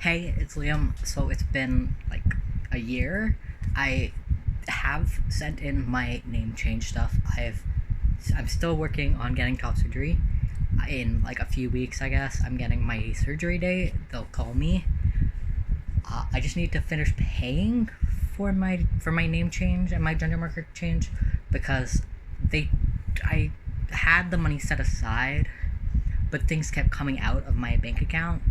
Hey, it's Liam. So it's been like a year. I have sent in my name change stuff. I'm still working on getting top surgery. In like a few weeks, I guess, I'm getting my surgery date. They'll call me. I just need to finish paying for my name change and my gender marker change because they I had the money set aside, but things kept coming out of my bank account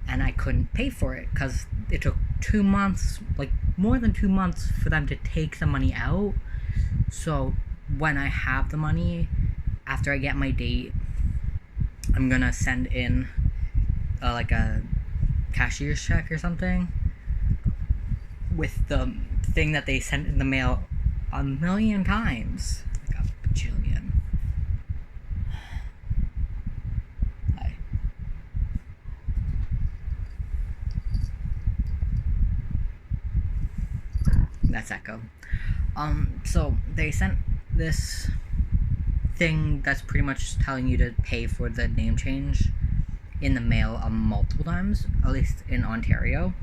and I couldn't pay for it because it took 2 months, like more than 2 months, for them to take the money out. So when I have the money, after I get my date, I'm gonna send in like a cashier's check or something with the thing that they sent in the mail a million times, like a bajillion. That's Echo. So they sent this thing that's pretty much telling you to pay for the name change in the mail multiple times, at least in Ontario.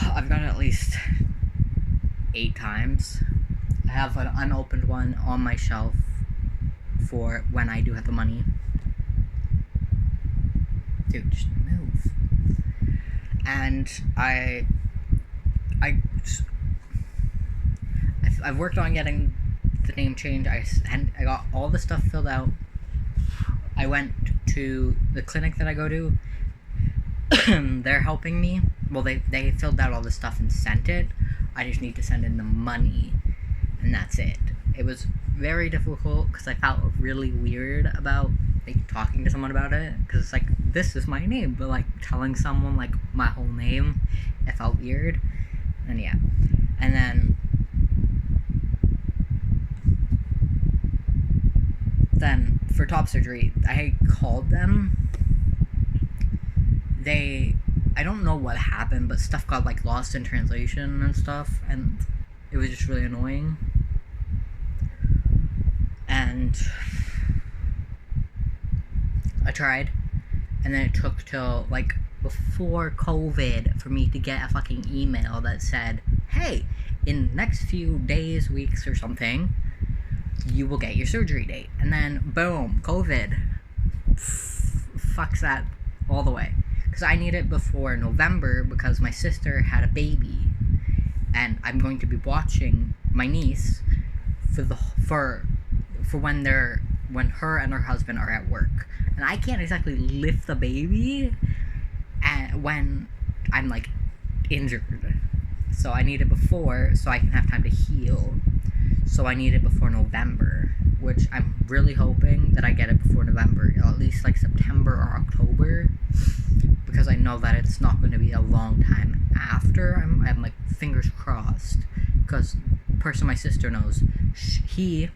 I've gotten it at least 8 times. I have an unopened one on my shelf for when I do have the money. Dude, just move. And I've worked on getting the name change. I got all the stuff filled out. I went to the clinic that I go to. They're helping me. Well, they filled out all the stuff and sent it. I just need to send in the money, and that's it. It was very difficult because I felt really weird about like talking to someone about it, because it's like, this is my name, but like telling someone like my whole name, it felt weird. And yeah, and then for top surgery, I called them. I don't know what happened, but stuff got like lost in translation and stuff, and it was just really annoying. And I tried, and then it took till like before COVID for me to get a fucking email that said, hey, in the next few days, weeks or something, you will get your surgery date. And then boom, COVID fucks that all the way, because I need it before November because my sister had a baby, and I'm going to be watching my niece for when her and her husband are at work, and I can't exactly lift the baby when I'm like injured. So I need it before, so I can have time to heal. So I need it before November, which I'm really hoping that I get it before November, at least like September or October, because I know that it's not going to be a long time after. I'm like fingers crossed, because the person my sister knows, he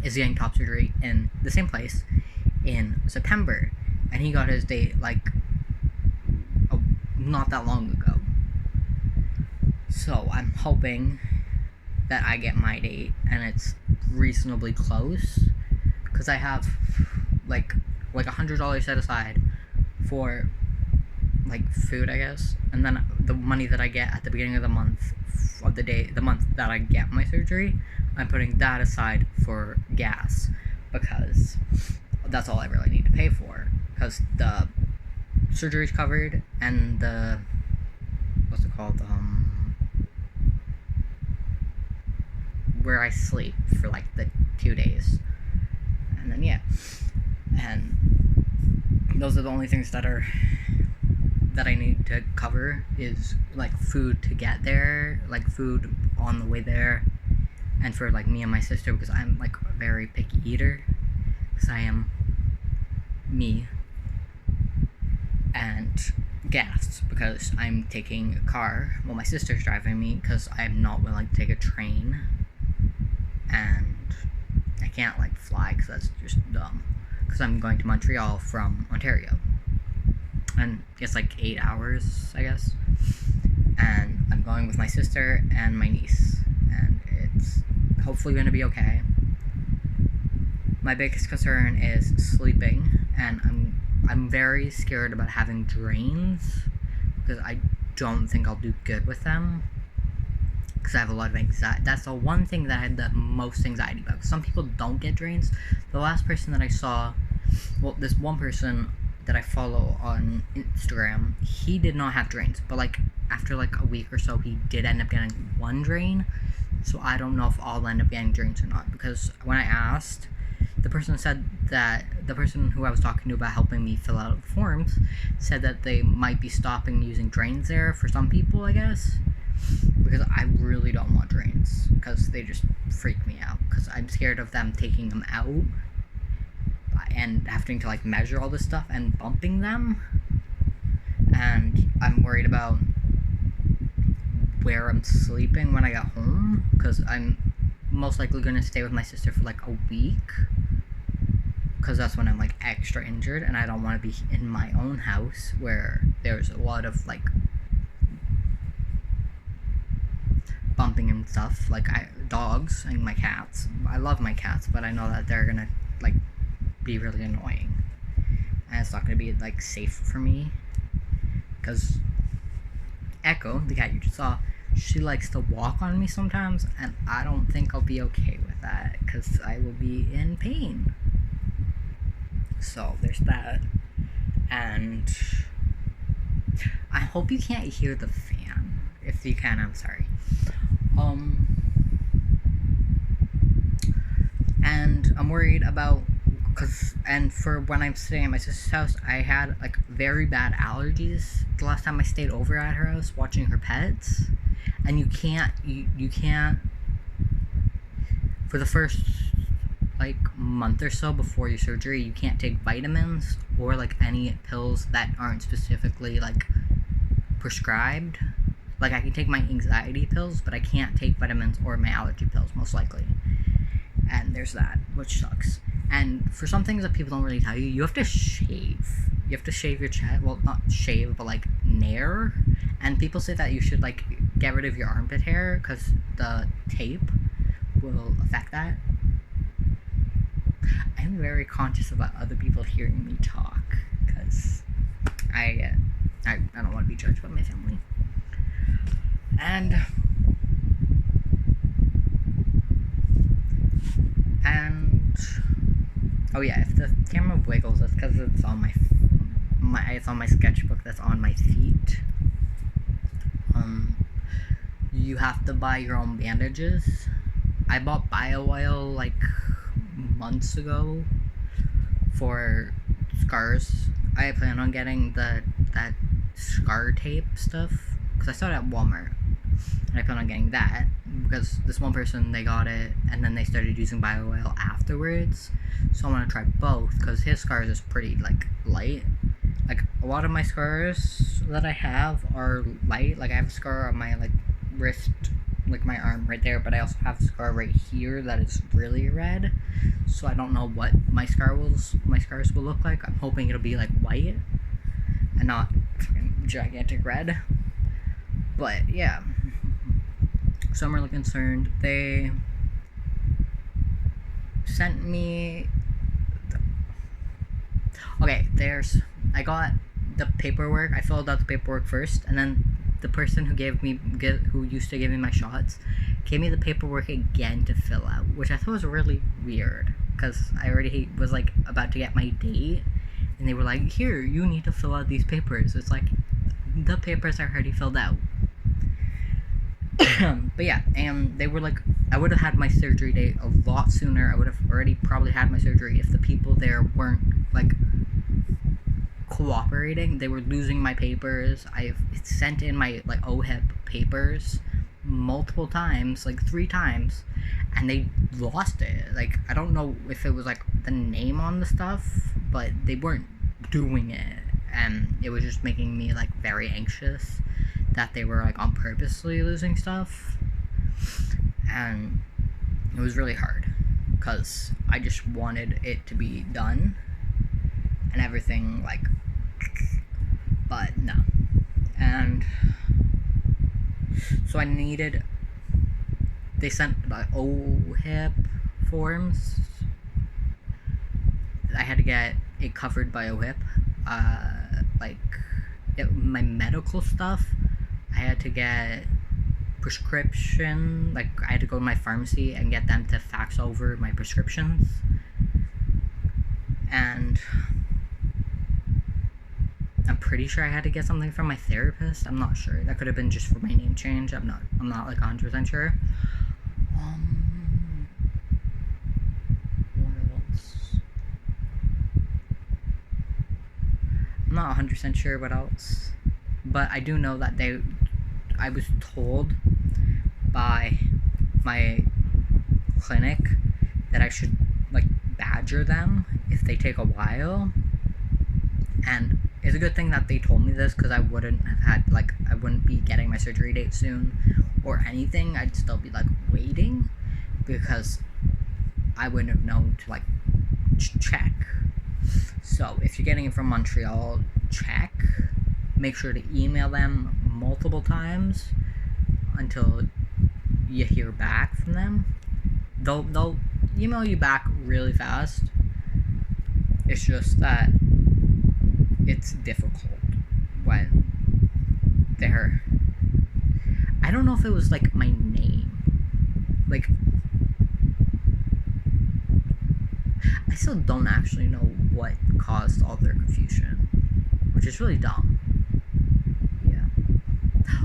is getting top surgery in the same place in September, and he got his date like not that long ago. So I'm hoping that I get my date and it's reasonably close, because I have like $100 set aside for like food, I guess, and then the money that I get at the beginning of the month that I get my surgery, I'm putting that aside for gas, because that's all I really need to pay for, because the surgery's covered and the what's it called, where I sleep for like the 2 days, and then yeah, and those are the only things that I need to cover, is like food to get there, like food on the way there, and for like me and my sister, because I'm like a very picky eater, because I am me, and gas, because I'm taking a car while my sister's driving me, because I'm not willing to take a train, and I can't like fly because that's just dumb, because I'm going to Montreal from Ontario, and it's like 8 hours, I guess, and I'm going with my sister and my niece, and it's hopefully going to be okay. My biggest concern is sleeping, and I'm very scared about having drains because I don't think I'll do good with them. Because I have a lot of anxiety. That's the one thing that I had the most anxiety about. Some people don't get drains. The last person that I saw, well, this one person that I follow on Instagram, he did not have drains. But like after like a week or so, he did end up getting one drain. So I don't know if I'll end up getting drains or not. Because when I asked, the person said that the person who I was talking to about helping me fill out the forms said that they might be stopping using drains there for some people, I guess. Because I really don't want drains. Because they just freak me out. Because I'm scared of them taking them out and having to like measure all this stuff and bumping them. And I'm worried about where I'm sleeping when I get home. Because I'm most likely going to stay with my sister for like a week. Because that's when I'm like extra injured. And I don't want to be in my own house where there's a lot of like bumping and stuff, like dogs and my cats. I love my cats, but I know that they're gonna like be really annoying, and it's not gonna be like safe for me. Because Echo, the cat you just saw, she likes to walk on me sometimes, and I don't think I'll be okay with that because I will be in pain. So there's that, and I hope you can't hear the fan. If you can, I'm sorry. And I'm worried about, and for when I'm staying at my sister's house, I had like very bad allergies the last time I stayed over at her house watching her pets, and you can't for the first like month or so before your surgery, you can't take vitamins or like any pills that aren't specifically like prescribed. Like, I can take my anxiety pills, but I can't take vitamins or my allergy pills, most likely. And there's that, which sucks. And for some things that people don't really tell you, you have to shave. You have to shave your chest. Well, not shave, but, like, nair. And people say that you should, like, get rid of your armpit hair, because the tape will affect that. I'm very conscious about other people hearing me talk, because I don't want to be judged by my family. And oh yeah, if the camera wiggles, it's because it's on it's on my sketchbook that's on my feet. You have to buy your own bandages. I bought bio-oil like months ago for scars. I plan on getting that scar tape stuff because I saw it at Walmart. And I plan on getting that because this one person, they got it and then they started using bio-oil afterwards. So I want to try both because his scars is pretty like light. Like a lot of my scars that I have are light. Like I have a scar on my like wrist, like my arm right there, but I also have a scar right here that is really red. So I don't know what my scars will look like. I'm hoping it'll be like white and not gigantic red. But yeah, so I'm really concerned. They sent me I got the paperwork. I filled out the paperwork first, and then the person who used to give me my shots gave me the paperwork again to fill out, which I thought was really weird because I already was like about to get my date, and they were like, "Here, you need to fill out these papers." It's like the papers are already filled out. But yeah, and they were like, I would have had my surgery date a lot sooner. I would have already probably had my surgery if the people there weren't like cooperating. They were losing my papers. I've sent in my like OHIP papers multiple times, like 3 times, and they lost it. Like I don't know if it was like the name on the stuff, but they weren't doing it, and it was just making me like very anxious that they were like on purposely losing stuff, and it was really hard because I just wanted it to be done and everything, like, but no. And so they sent like OHIP forms. I had to get it covered by OHIP, like my medical stuff. I had to get prescription, like I had to go to my pharmacy and get them to fax over my prescriptions. And I'm pretty sure I had to get something from my therapist. I'm not sure. That could have been just for my name change. I'm not like 100% sure. What else? I'm not 100% sure what else. But I do know that I was told by my clinic that I should like badger them if they take a while. And it's a good thing that they told me this, because I wouldn't have had, like, I wouldn't be getting my surgery date soon or anything. I'd still be like waiting, because I wouldn't have known to like check. So if you're getting it from Montreal, check. Make sure to email them multiple times until you hear back from them. They'll email you back really fast. It's just that it's difficult when they're... I don't know if it was like my name. Like, I still don't actually know what caused all their confusion, which is really dumb. Yeah.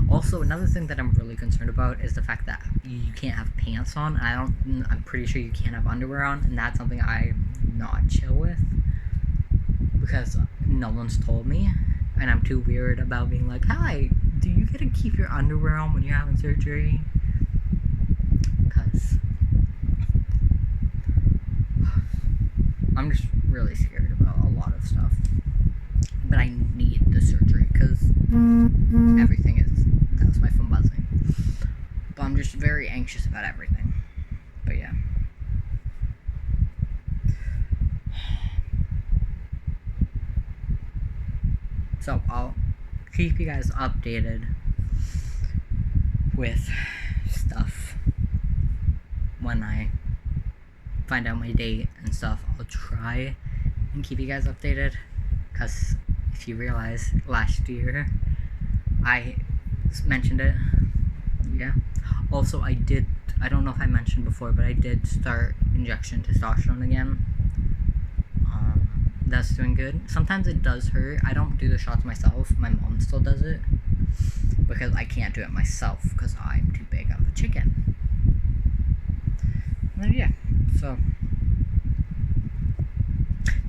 Also, another thing that I'm really concerned about is the fact that you can't have pants on. I'm pretty sure you can't have underwear on, and that's something I'm not chill with, because no one's told me, and I'm too weird about being like, hi, do you get to keep your underwear on when you're having surgery? Because I'm just really scared about a lot of stuff. But I need the surgery, because everything is... That was my phone buzzing. But I'm just very anxious about everything. But yeah. So I'll keep you guys updated with stuff when I find out my date and stuff. I'll try and keep you guys updated, because if you realize, last year I mentioned it. Yeah. Also, I don't know if I mentioned before, but I did start injection testosterone again. That's doing good. Sometimes it does hurt. I don't do the shots myself. My mom still does it, because I can't do it myself, because I'm too big of a chicken. And yeah, so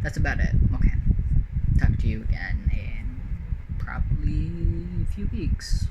that's about it. Okay. Talk to you again in probably a few weeks.